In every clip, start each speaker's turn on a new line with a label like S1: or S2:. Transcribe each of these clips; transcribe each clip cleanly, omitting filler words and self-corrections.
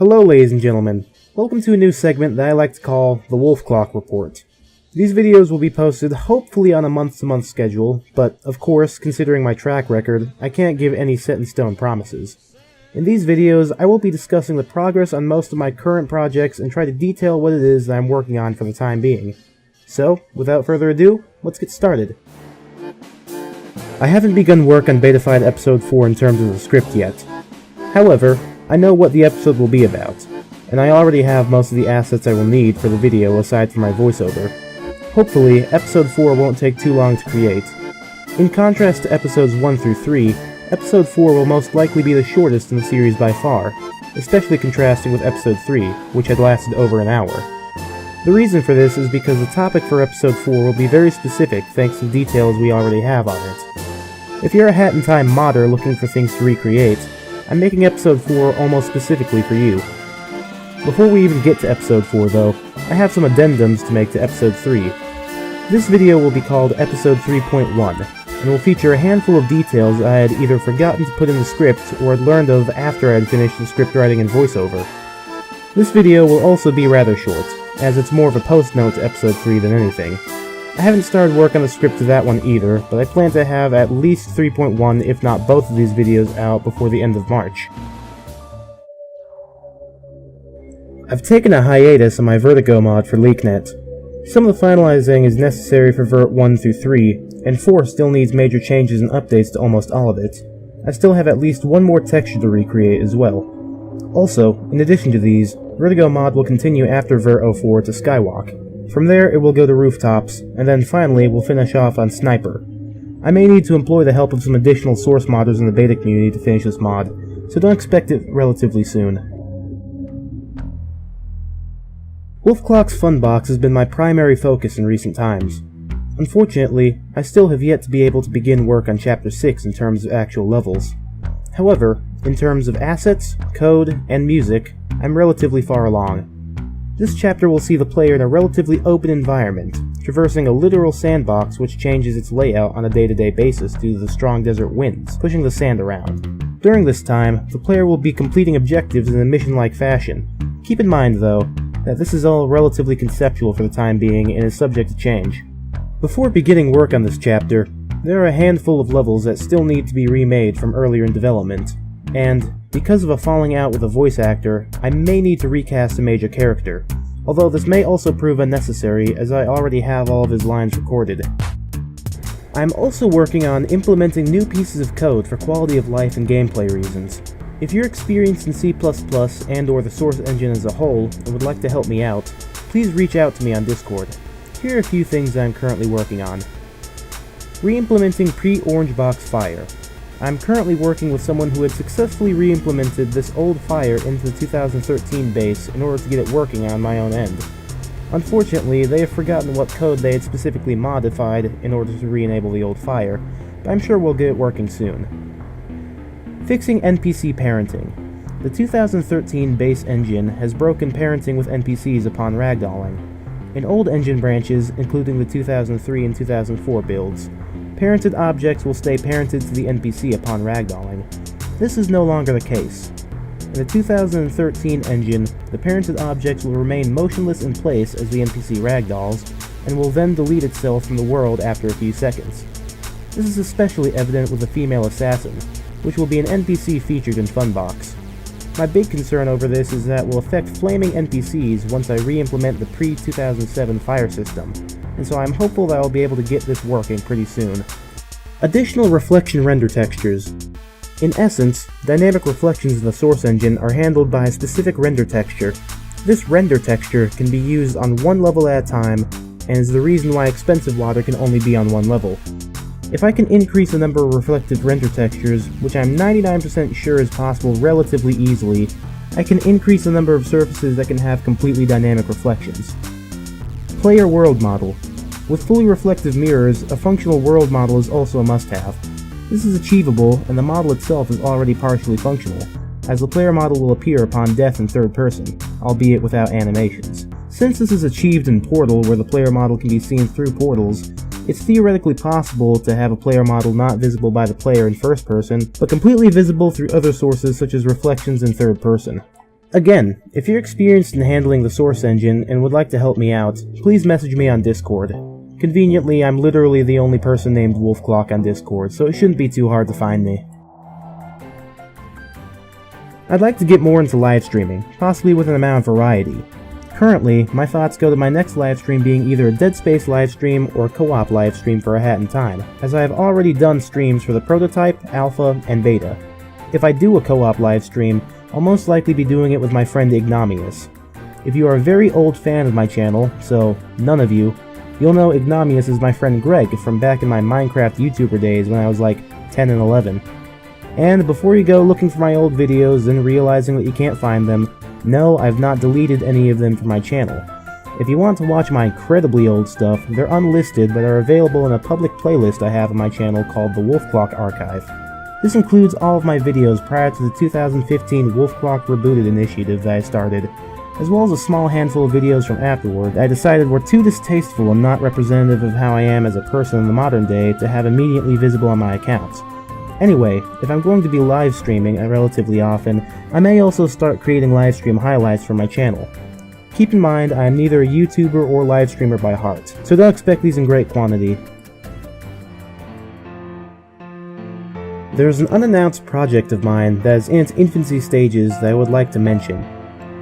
S1: Hello ladies and gentlemen, welcome to a new segment that I like to call the Wolfcl0ck Report. These videos will be posted hopefully on a month-to-month schedule, but of course, considering my track record, I can't give any set-in-stone promises. In these videos, I will be discussing the progress on most of my current projects and try to detail what it is that I'm working on for the time being. So, without further ado, let's get started. I haven't begun work on Betafied Episode 4 in terms of the script yet. However, I know what the episode will be about, and I already have most of the assets I will need for the video aside from my voiceover. Hopefully, Episode 4 won't take too long to create. In contrast to Episodes 1 through 3, Episode 4 will most likely be the shortest in the series by far, especially contrasting with Episode 3, which had lasted over an hour. The reason for this is because the topic for Episode 4 will be very specific thanks to details we already have on it. If you're a Hat in Time modder looking for things to recreate, I'm making Episode 4 almost specifically for you. Before we even get to Episode 4 though, I have some addendums to make to Episode 3. This video will be called Episode 3.1, and will feature a handful of details I had either forgotten to put in the script or had learned of after I had finished the script writing and voiceover. This video will also be rather short, as it's more of a post-note to Episode 3 than anything. I haven't started work on the script for that one either, but I plan to have at least 3.1 if not both of these videos out before the end of March. I've taken a hiatus on my Vertigo mod for LeakNet. Some of the finalizing is necessary for Vert 1 through 3, and 4 still needs major changes and updates to almost all of it. I still have at least one more texture to recreate as well. Also, in addition to these, Vertigo mod will continue after Vert 04 to Skywalk. From there it will go to Rooftops, and then finally we'll finish off on Sniper. I may need to employ the help of some additional source modders in the beta community to finish this mod, so don't expect it relatively soon. Wolfcl0ck's Funbox has been my primary focus in recent times. Unfortunately, I still have yet to be able to begin work on Chapter 6 in terms of actual levels. However, in terms of assets, code, and music, I'm relatively far along. This chapter will see the player in a relatively open environment, traversing a literal sandbox which changes its layout on a day-to-day basis due to the strong desert winds, pushing the sand around. During this time, the player will be completing objectives in a mission-like fashion. Keep in mind, though, that this is all relatively conceptual for the time being and is subject to change. Before beginning work on this chapter, there are a handful of levels that still need to be remade from earlier in development, and because of a falling out with a voice actor, I may need to recast a major character, although this may also prove unnecessary as I already have all of his lines recorded. I'm also working on implementing new pieces of code for quality of life and gameplay reasons. If you're experienced in C++ and or the source engine as a whole and would like to help me out, please reach out to me on Discord. Here are a few things I'm currently working on. Re-implementing pre-Orangebox Fire. I'm currently working with someone who had successfully re-implemented this old fire into the 2013 base in order to get it working on my own end. Unfortunately, they have forgotten what code they had specifically modified in order to re-enable the old fire, but I'm sure we'll get it working soon. Fixing NPC parenting. The 2013 base engine has broken parenting with NPCs upon ragdolling. In old engine branches, including the 2003 and 2004 builds, parented objects will stay parented to the NPC upon ragdolling. This is no longer the case. In the 2013 engine, the parented objects will remain motionless in place as the NPC ragdolls, and will then delete itself from the world after a few seconds. This is especially evident with the female assassin, which will be an NPC featured in Funbox. My big concern over this is that it will affect flaming NPCs once I re-implement the pre-2007 fire system, and so I'm hopeful that I'll be able to get this working pretty soon. Additional reflection render textures. In essence, dynamic reflections in the source engine are handled by a specific render texture. This render texture can be used on one level at a time, and is the reason why expensive water can only be on one level. If I can increase the number of reflective render textures, which I'm 99% sure is possible relatively easily, I can increase the number of surfaces that can have completely dynamic reflections. Player world model. With fully reflective mirrors, a functional world model is also a must-have. This is achievable, and the model itself is already partially functional, as the player model will appear upon death in third person, albeit without animations. Since this is achieved in Portal, where the player model can be seen through portals, it's theoretically possible to have a player model not visible by the player in first person, but completely visible through other sources such as reflections in third person. Again, if you're experienced in handling the Source engine and would like to help me out, please message me on Discord. Conveniently, I'm literally the only person named Wolfcl0ck on Discord, so it shouldn't be too hard to find me. I'd like to get more into live streaming, possibly with an amount of variety. Currently, my thoughts go to my next livestream being either a Dead Space livestream or a co-op livestream for A Hat in Time, as I have already done streams for the Prototype, Alpha, and Beta. If I do a co-op livestream, I'll most likely be doing it with my friend Ignomius. If you are a very old fan of my channel, so none of you, you'll know Ignomius is my friend Greg from back in my Minecraft YouTuber days when I was like 10 and 11. And before you go looking for my old videos and realizing that you can't find them, no, I've not deleted any of them from my channel. If you want to watch my incredibly old stuff, they're unlisted but are available in a public playlist I have on my channel called the Wolfcl0ck Archive. This includes all of my videos prior to the 2015 Wolfcl0ck Rebooted initiative that I started, as well as a small handful of videos from afterward that I decided were too distasteful and not representative of how I am as a person in the modern day to have immediately visible on my account. Anyway, if I'm going to be live streaming relatively often, I may also start creating live stream highlights for my channel. Keep in mind, I am neither a YouTuber or live streamer by heart, so don't expect these in great quantity. There's an unannounced project of mine that is in its infancy stages that I would like to mention.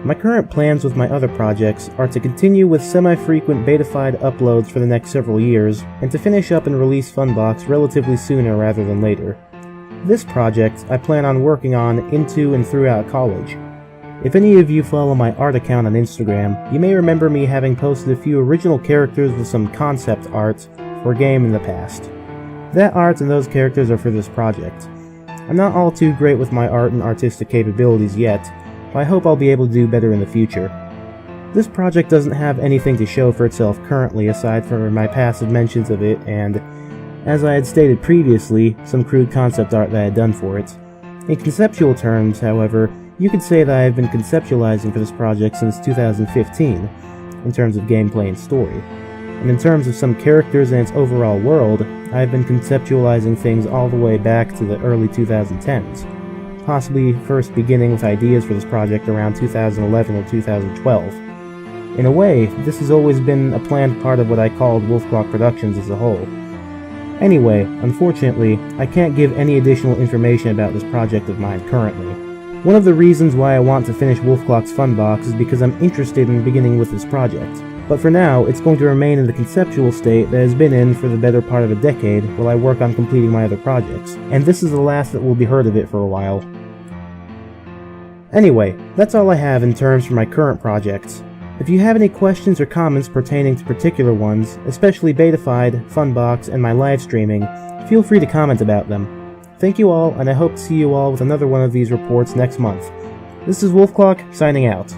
S1: My current plans with my other projects are to continue with semi-frequent Betafied uploads for the next several years, and to finish up and release Funbox relatively sooner rather than later. This project I plan on working on into and throughout college. If any of you follow my art account on Instagram, you may remember me having posted a few original characters with some concept art for a game in the past. That art and those characters are for this project. I'm not all too great with my art and artistic capabilities yet, but I hope I'll be able to do better in the future. This project doesn't have anything to show for itself currently aside from my passive mentions of it and, as I had stated previously, some crude concept art that I had done for it. In conceptual terms, however, you could say that I have been conceptualizing for this project since 2015, in terms of gameplay and story. And in terms of some characters and its overall world, I have been conceptualizing things all the way back to the early 2010s, possibly first beginning with ideas for this project around 2011 or 2012. In a way, this has always been a planned part of what I called Wolfcl0ck Productions as a whole. Anyway, unfortunately, I can't give any additional information about this project of mine currently. One of the reasons why I want to finish Wolfcl0ck's Funbox is because I'm interested in beginning with this project. But for now, it's going to remain in the conceptual state that has been in for the better part of a decade while I work on completing my other projects, and this is the last that will be heard of it for a while. Anyway, that's all I have in terms for my current projects. If you have any questions or comments pertaining to particular ones, especially Betafied, Funbox, and my live streaming, feel free to comment about them. Thank you all, and I hope to see you all with another one of these reports next month. This is Wolfcl0ck, signing out.